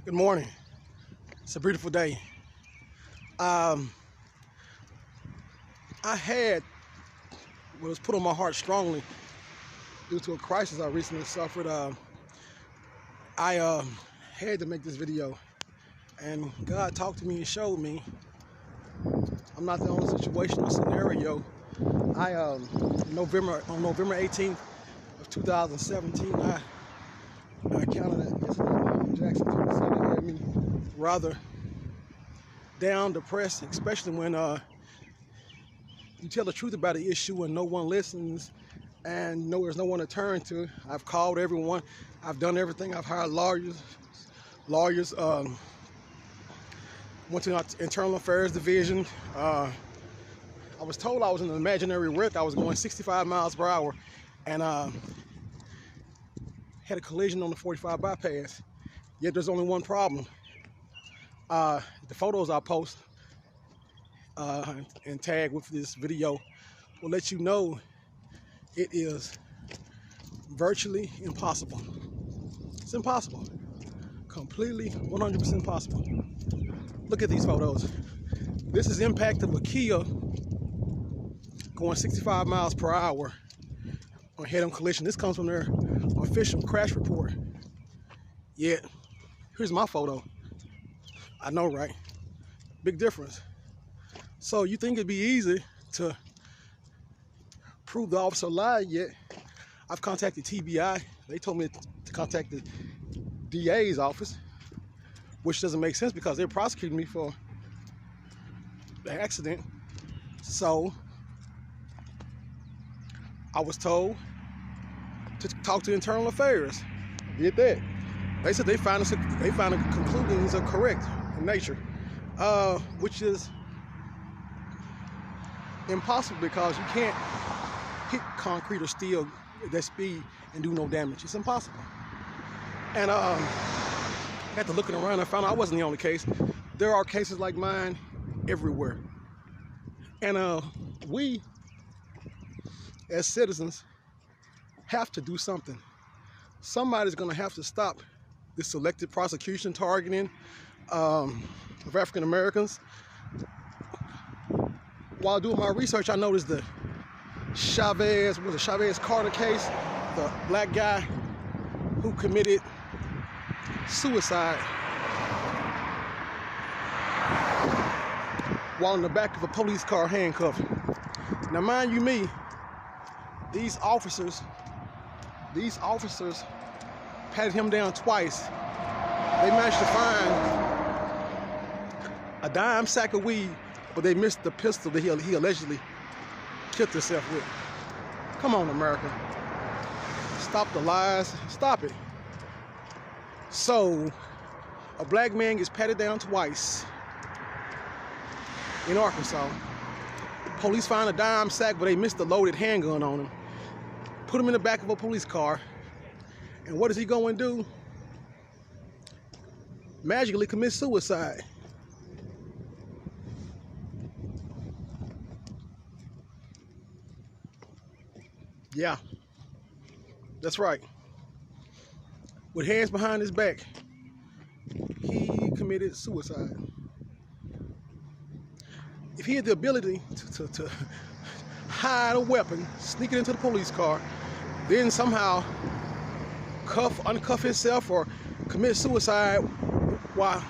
Good morning. It's a beautiful day. I had what was put on my heart strongly due to a crisis I recently suffered. I had to make this video, and God talked to me and showed me I'm not the only situation or scenario. On November 18th of 2017, I encountered an incident in Jackson, Tennessee that had me rather down, depressed, especially when you tell the truth about an issue and no one listens and there's no one to turn to. I've called everyone. I've done everything. I've hired lawyers. Went to our Internal Affairs Division. I was told I was in an imaginary wreck. I was going 65 miles per hour and had a collision on the 45 bypass. Yet there's only one problem. The photos I post and tag with this video will let you know it is virtually impossible. It's impossible. Completely 100% impossible. Look at these photos. This is impact of a Kia going 65 miles per hour on head-on collision. This comes from their official crash report. Yet, here's my photo. I know, right? Big difference. So you think it'd be easy to prove the officer lied? Yet I've contacted TBI. They told me to contact the DA's office, which doesn't make sense because they're prosecuting me for the accident. So I was told to talk to Internal Affairs. Did that. They said they found the conclusions are correct in nature, which is impossible because you can't hit concrete or steel at that speed and do no damage. It's impossible. And after looking around, I found out I wasn't the only case. There are cases like mine everywhere. And we, as citizens, have to do something. Somebody's going to have to stop this selective prosecution targeting of African Americans. While doing my research, I noticed the Chavez Carter case, the black guy who committed suicide while in the back of a police car handcuffed. Now, mind you me, these officers patted him down twice. They managed to find a dime sack of weed, but they missed the pistol that he allegedly killed himself with. Come on, America. Stop the lies. Stop it. So, a black man gets patted down twice in Arkansas. Police find a dime sack, but they missed the loaded handgun on him. Put him in the back of a police car. And what is he going to do? Magically commit suicide. Yeah, that's right. With hands behind his back, he committed suicide. If he had the ability to hide a weapon, sneak it into the police car, then somehow uncuff himself or commit suicide while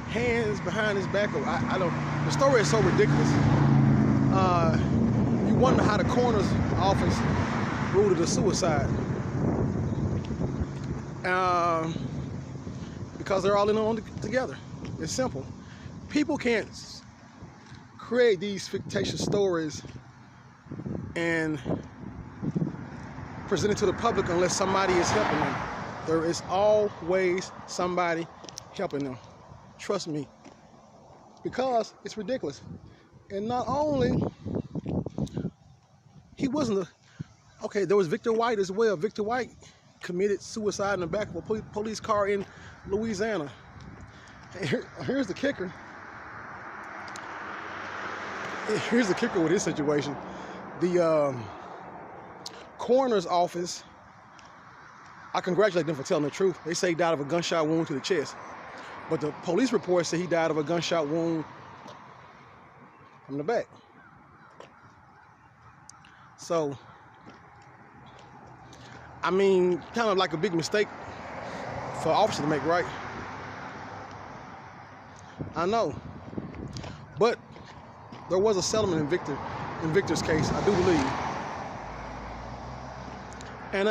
hands behind his back, I don't. The story is so ridiculous. You wonder how the coroner's office ruled it a suicide. Because they're all in on together. It's simple. People can't create these fictitious stories and present it to the public unless somebody is helping them. There is always somebody helping them. Trust me. Because it's ridiculous. And not only, he wasn't okay, there was Victor White as well. Victor White committed suicide in the back of a police car in Louisiana. And here's the kicker. Here's the kicker with this situation. The coroner's office, I congratulate them for telling the truth. They say he died of a gunshot wound to the chest. But the police report said he died of a gunshot wound from the back. So, I mean, kind of like a big mistake for an officer to make, right? I know. But there was a settlement in Victor's case, I do believe. And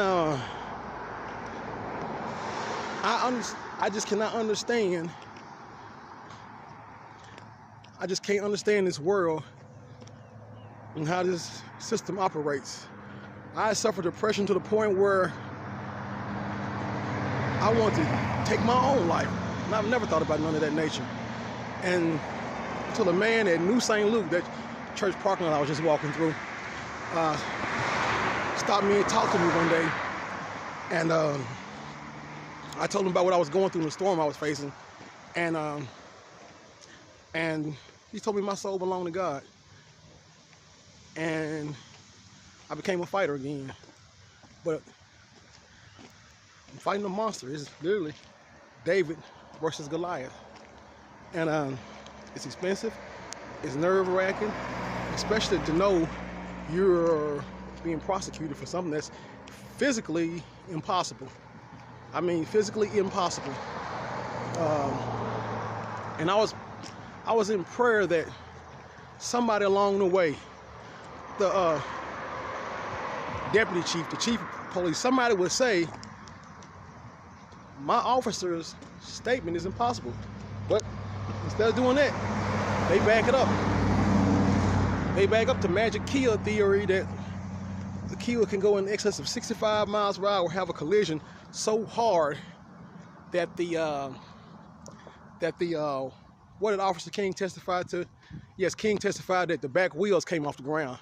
I just cannot understand. I just can't understand this world and how this system operates. I suffer depression to the point where I want to take my own life. And I've never thought about none of that nature. And until a man at New St. Luke, that church parking lot I was just walking through, stopped me and talked to me one day. And I told him about what I was going through in the storm I was facing. And he told me my soul belonged to God. And I became a fighter again. But I'm fighting a monster. It's literally David versus Goliath. And it's expensive. It's nerve-wracking, especially to know you're being prosecuted for something that's physically impossible. I mean, physically impossible. And I was in prayer that somebody along the way, the deputy chief, the chief of police, somebody would say, my officer's statement is impossible. But instead of doing that, they back it up. They back up to magic kill theory that the killer can go in excess of 65 miles per hour or have a collision so hard that what did Officer King testify to? Yes, King testified that the back wheels came off the ground.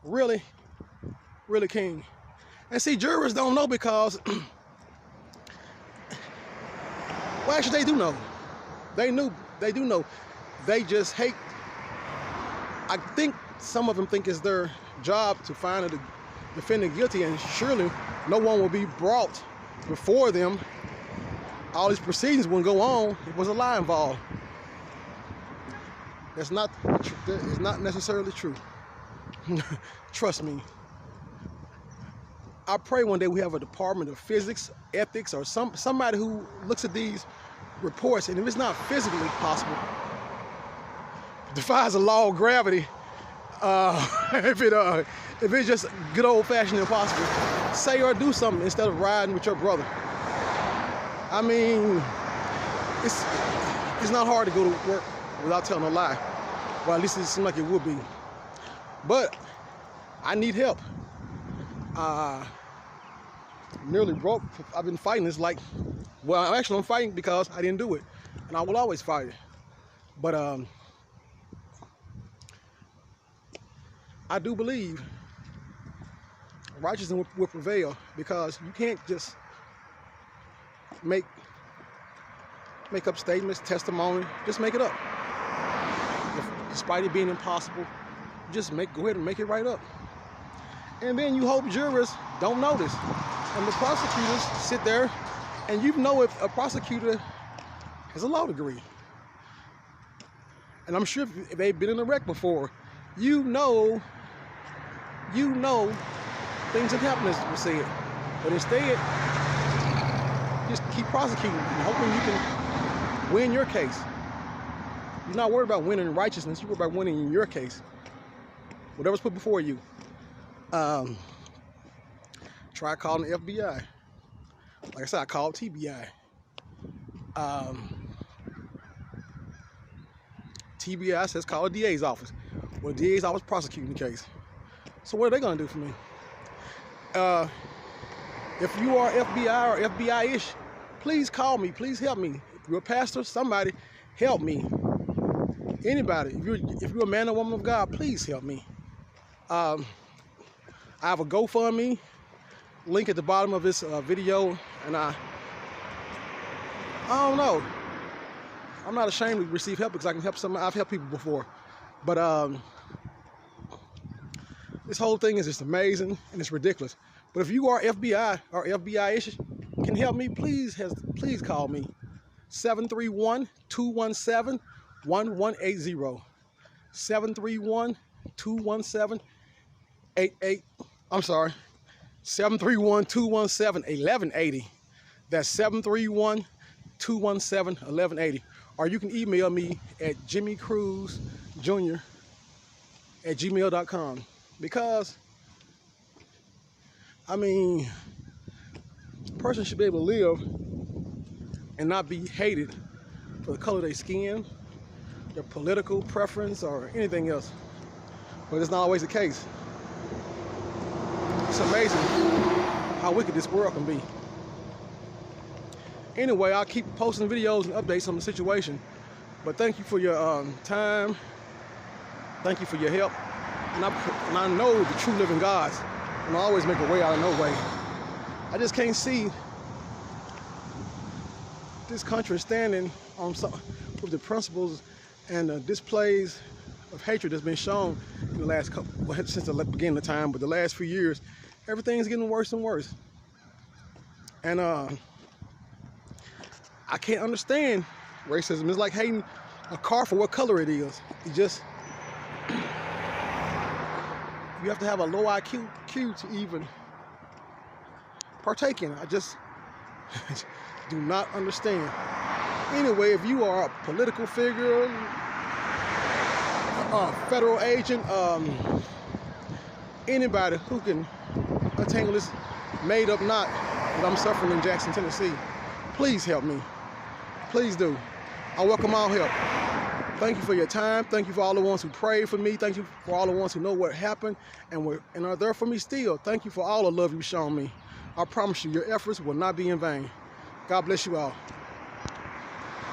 Really? Really, King? And see, jurors don't know because, well, actually they do know. They do know. They just hate. I think some of them think it's their job to find the defendant guilty, and surely no one will be brought before them. All these proceedings wouldn't go on if there was a lie involved. It's not necessarily true. Trust me. I pray one day we have a department of physics, ethics, or somebody who looks at these reports, and if it's not physically possible, defies the law of gravity, if it's just good old-fashioned impossible, say or do something instead of riding with your brother. I mean, it's not hard to go to work without telling a lie. Well, at least it seems like it would be. But I need help. Nearly broke. I've been fighting this like, well, actually I'm fighting because I didn't do it, and I will always fight it. But I do believe righteousness will prevail, because you can't just make up statements, testimony, just make it up. Despite it being impossible, just go ahead and make it right up. And then you hope jurors don't notice. And the prosecutors sit there, and you know if a prosecutor has a law degree. And I'm sure if they've been in a wreck before, you know things have happened as was said. But instead, just keep prosecuting and hoping you can win your case. You're not worried about winning righteousness, you're worried about winning in your case. Whatever's put before you. Try calling the FBI. Like I said, I called TBI. TBI says call the DA's office. Well, the DA's office prosecuting the case. So what are they gonna do for me? If you are FBI or FBI-ish, please call me. Please help me. If you're a pastor, somebody help me. Anybody. If you're a man or woman of God, please help me. I have a GoFundMe link at the bottom of this video, and I don't know. I'm not ashamed to receive help because I can help somebody. I've helped people before, but this whole thing is just amazing and it's ridiculous. But if you are FBI or FBI-ish, can help me, please call me. 731-217-1180. 731-217-88. I'm sorry. 731-217-1180. That's 731-217-1180. Or you can email me at jimmycruzjr@gmail.com. Because, I mean, a person should be able to live and not be hated for the color of their skin, their political preference, or anything else. But it's not always the case. It's amazing how wicked this world can be. Anyway, I'll keep posting videos and updates on the situation. But thank you for your time. Thank you for your help. And I know the true living gods will always make a way out of no way. I just can't see this country standing on with the principles and the displays of hatred that's been shown in the last couple, since the beginning of time, but the last few years, everything's getting worse and worse. And I can't understand racism. It's like hating a car for what color it is. It just, you have to have a low IQ to even partake in it. I just do not understand. Anyway, if you are a political figure, a federal agent, anybody who can untangle this made-up knot that I'm suffering in Jackson, Tennessee, please help me. Please do. I welcome all help. Thank you for your time. Thank you for all the ones who prayed for me. Thank you for all the ones who know what happened and are there for me still. Thank you for all the love you've shown me. I promise you, your efforts will not be in vain. God bless you all.